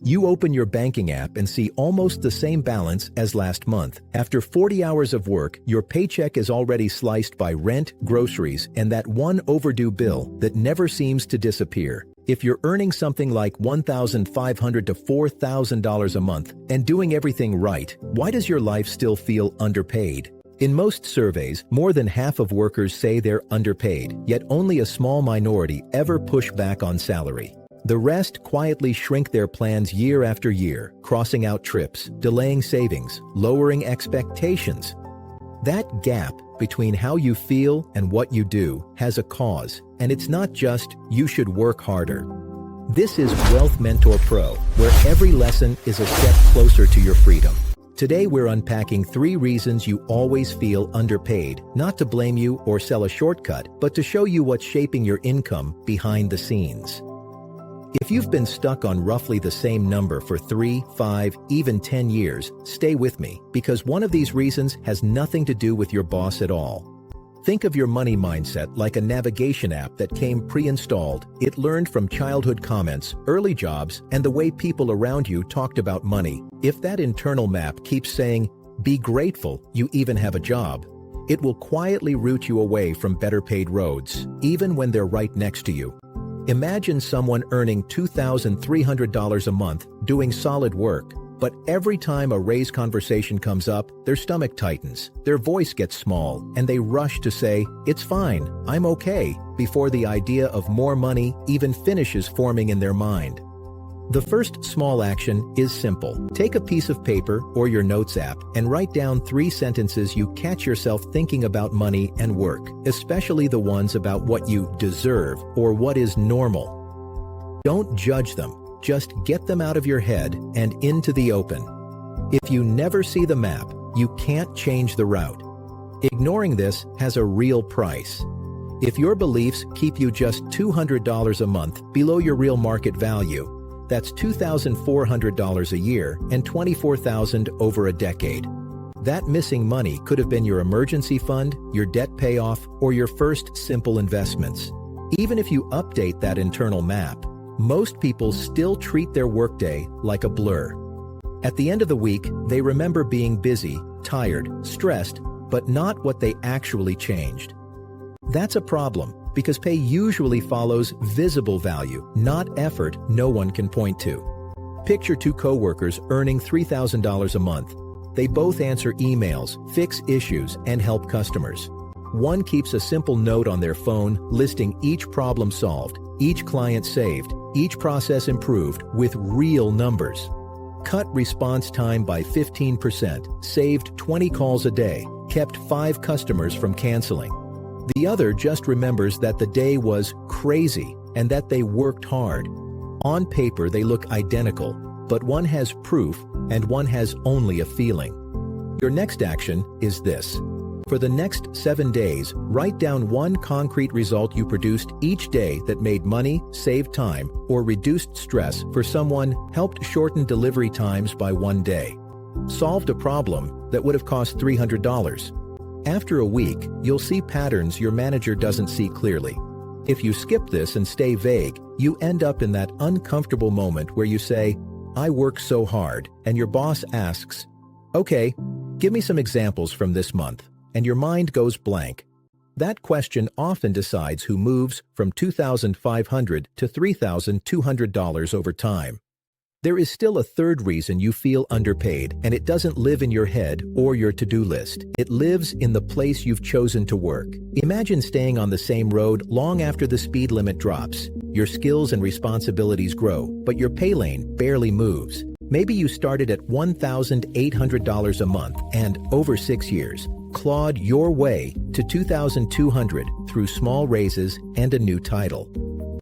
You open your banking app and see almost the same balance as last month. After 40 hours of work, your paycheck is already sliced by rent, groceries, and that one overdue bill that never seems to disappear. If you're earning something like $1,500 to $4,000 a month and doing everything right, why does your life still feel underpaid? In most surveys, more than half of workers say they're underpaid, yet only a small minority ever push back on salary. The rest quietly shrink their plans year after year, crossing out trips, delaying savings, lowering expectations. That gap between how you feel and what you do has a cause, and it's not just you should work harder. This is Wealth Mentor Pro, where every lesson is a step closer to your freedom. Today we're unpacking 3 reasons you always feel underpaid, not to blame you or sell a shortcut, but to show you what's shaping your income behind the scenes. If you've been stuck on roughly the same number for 3, 5, even 10 years, stay with me, because one of these reasons has nothing to do with your boss at all. Think of your money mindset like a navigation app that came pre-installed. It learned from childhood comments, early jobs, and the way people around you talked about money. If that internal map keeps saying, "Be grateful you even have a job," it will quietly route you away from better paid roads, even when they're right next to you. Imagine someone earning $2,300 a month doing solid work, but every time a raise conversation comes up, their stomach tightens, their voice gets small, and they rush to say, "It's fine, I'm okay," before the idea of more money even finishes forming in their mind. The first small action is simple. Take a piece of paper or your notes app and write down 3 sentences you catch yourself thinking about money and work, especially the ones about what you deserve or what is normal. Don't judge them, just get them out of your head and into the open. If you never see the map, you can't change the route. Ignoring this has a real price. If your beliefs keep you just $200 a month below your real market value, that's $2,400 a year and $24,000 over a decade. That missing money could have been your emergency fund, your debt payoff, or your first simple investments. Even if you update that internal map, most people still treat their workday like a blur. At the end of the week, they remember being busy, tired, stressed, but not what they actually changed. That's a problem, because pay usually follows visible value, not effort no one can point to. Picture 2 coworkers earning $3,000 a month. They both answer emails, fix issues, and help customers. One keeps a simple note on their phone listing each problem solved, each client saved, each process improved with real numbers. Cut response time by 15%, saved 20 calls a day, kept 5 customers from canceling. The other just remembers that the day was crazy and that they worked hard. On paper, they look identical, but one has proof and one has only a feeling. Your next action is this. For the next 7 days, write down 1 concrete result you produced each day that made money, saved time, or reduced stress for someone, helped shorten delivery times by 1 day. Solved a problem that would have cost $300. After a week, you'll see patterns your manager doesn't see clearly. If you skip this and stay vague, you end up in that uncomfortable moment where you say, "I work so hard," and your boss asks, "Okay, give me some examples from this month," and your mind goes blank. That question often decides who moves from $2,500 to $3,200 over time. There is still a third reason you feel underpaid, and it doesn't live in your head or your to-do list. It lives in the place you've chosen to work. Imagine staying on the same road long after the speed limit drops. Your skills and responsibilities grow, but your pay lane barely moves. Maybe you started at $1,800 a month and, over 6 years, clawed your way to $2,200 through small raises and a new title.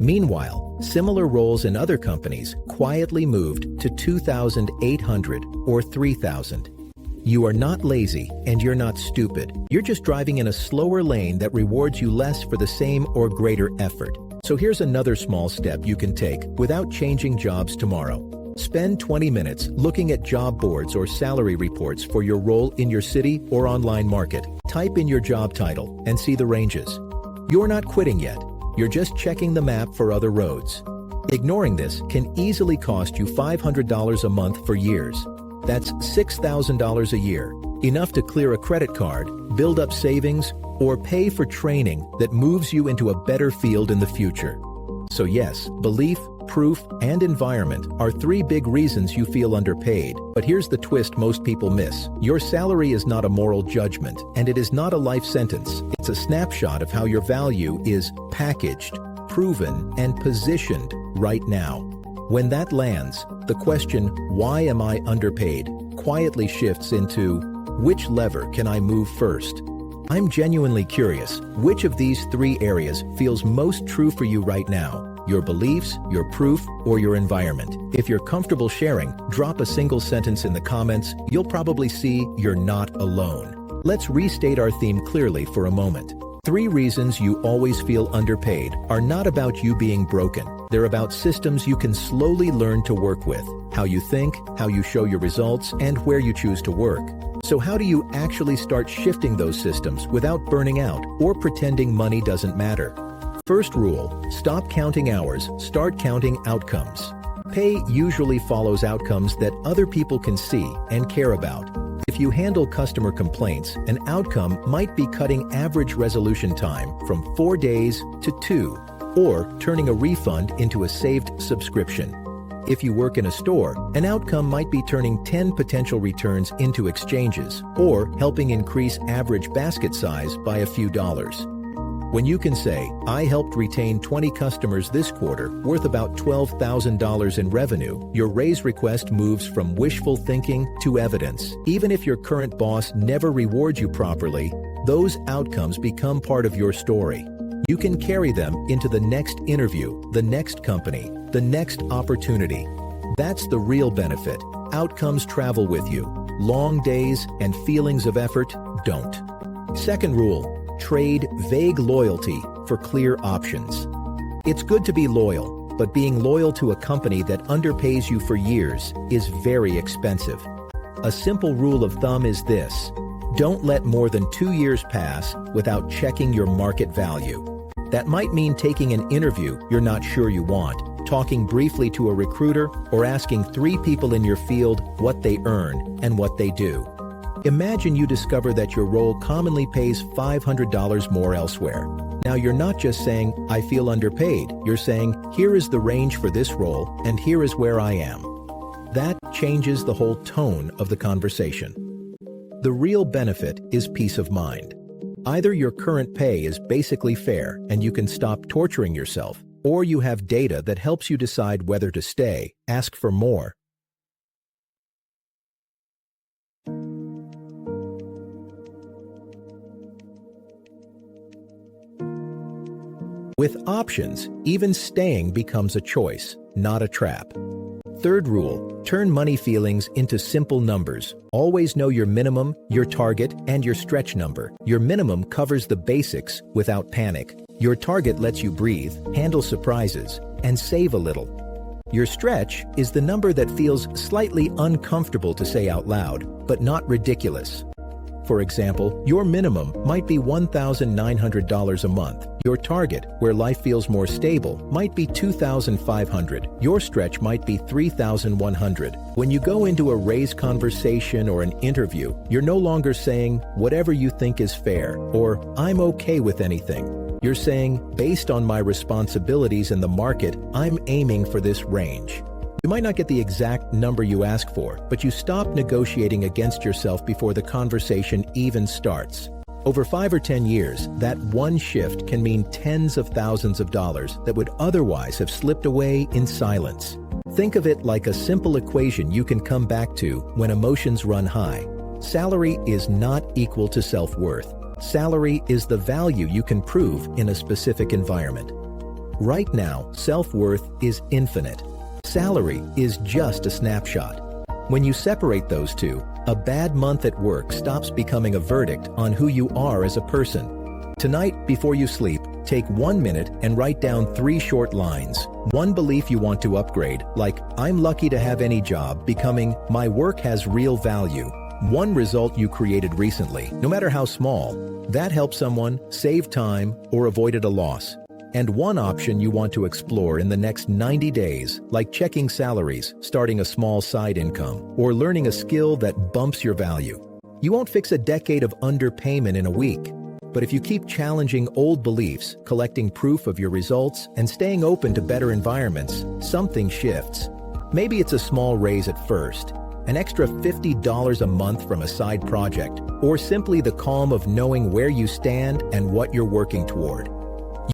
Meanwhile, similar roles in other companies quietly moved to $2,800 or $3,000. You are not lazy and you're not stupid. You're just driving in a slower lane that rewards you less for the same or greater effort. So here's another small step you can take without changing jobs tomorrow. Spend 20 minutes looking at job boards or salary reports for your role in your city or online market. Type in your job title and see the ranges. You're not quitting yet. You're just checking the map for other roads. Ignoring this can easily cost you $500 a month for years. That's $6,000 a year, enough to clear a credit card, build up savings, or pay for training that moves you into a better field in the future. So yes, belief, proof, and environment are three big reasons you feel underpaid. But here's the twist most people miss. Your salary is not a moral judgment, and it is not a life sentence. It's a snapshot of how your value is packaged, proven, and positioned right now. When that lands, the question, why am I underpaid, quietly shifts into, which lever can I move first? I'm genuinely curious, which of these three areas feels most true for you right now? Your beliefs, your proof, or your environment? If you're comfortable sharing, drop a single sentence in the comments. You'll probably see you're not alone. Let's restate our theme clearly for a moment. 3 reasons you always feel underpaid are not about you being broken. They're about systems you can slowly learn to work with. How you think, how you show your results, and where you choose to work. So how do you actually start shifting those systems without burning out or pretending money doesn't matter? First rule, stop counting hours, start counting outcomes. Pay usually follows outcomes that other people can see and care about. If you handle customer complaints, an outcome might be cutting average resolution time from 4 days to 2, or turning a refund into a saved subscription. If you work in a store, an outcome might be turning 10 potential returns into exchanges, or helping increase average basket size by a few dollars. When you can say, I helped retain 20 customers this quarter worth about $12,000 in revenue, your raise request moves from wishful thinking to evidence. Even if your current boss never rewards you properly, those outcomes become part of your story. You can carry them into the next interview, the next company, the next opportunity. That's the real benefit. Outcomes travel with you. Long days and feelings of effort don't. Second rule, trade vague loyalty for clear options. It's good to be loyal, but being loyal to a company that underpays you for years is very expensive. A simple rule of thumb is this: don't let more than 2 years pass without checking your market value. That might mean taking an interview you're not sure you want, talking briefly to a recruiter, or asking 3 people in your field what they earn and what they do. Imagine you discover that your role commonly pays $500 more elsewhere. Now you're not just saying, I feel underpaid. You're saying, here is the range for this role, and here is where I am. That changes the whole tone of the conversation. The real benefit is peace of mind. Either your current pay is basically fair and you can stop torturing yourself, or you have data that helps you decide whether to stay, ask for more. With options, even staying becomes a choice, not a trap. Third rule, turn money feelings into simple numbers. Always know your minimum, your target, and your stretch number. Your minimum covers the basics without panic. Your target lets you breathe, handle surprises, and save a little. Your stretch is the number that feels slightly uncomfortable to say out loud, but not ridiculous. For example, your minimum might be $1,900 a month. Your target, where life feels more stable, might be $2,500. Your stretch might be $3,100. When you go into a raise conversation or an interview, you're no longer saying, whatever you think is fair, or I'm okay with anything. You're saying, based on my responsibilities in the market, I'm aiming for this range. You might not get the exact number you ask for, but you stop negotiating against yourself before the conversation even starts. Over 5 or 10 years, that one shift can mean tens of thousands of dollars that would otherwise have slipped away in silence. Think of it like a simple equation you can come back to when emotions run high. Salary is not equal to self-worth. Salary is the value you can prove in a specific environment. Right now, self-worth is infinite. Salary is just a snapshot. When you separate those two, a bad month at work stops becoming a verdict on who you are as a person. Tonight, before you sleep, take 1 minute and write down 3 short lines. One belief you want to upgrade, like, I'm lucky to have any job, becoming, my work has real value. One result you created recently, no matter how small, that helped someone, saved time, or avoided a loss. and one option you want to explore in the next 90 days, like checking salaries, starting a small side income, or learning a skill that bumps your value. You won't fix a decade of underpayment in a week, but if you keep challenging old beliefs, collecting proof of your results, and staying open to better environments, something shifts. Maybe it's a small raise at first, an extra $50 a month from a side project, or simply the calm of knowing where you stand and what you're working toward.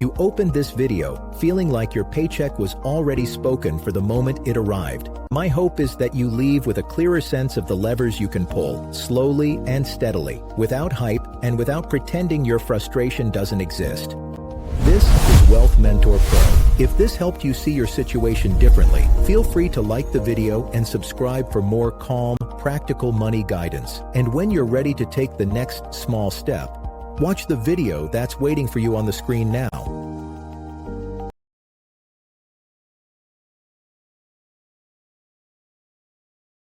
You opened this video feeling like your paycheck was already spoken for the moment it arrived. My hope is that you leave with a clearer sense of the levers you can pull, slowly and steadily, without hype and without pretending your frustration doesn't exist. This is Wealth Mentor Pro. If this helped you see your situation differently, feel free to like the video and subscribe for more calm, practical money guidance. And when you're ready to take the next small step, watch the video that's waiting for you on the screen now.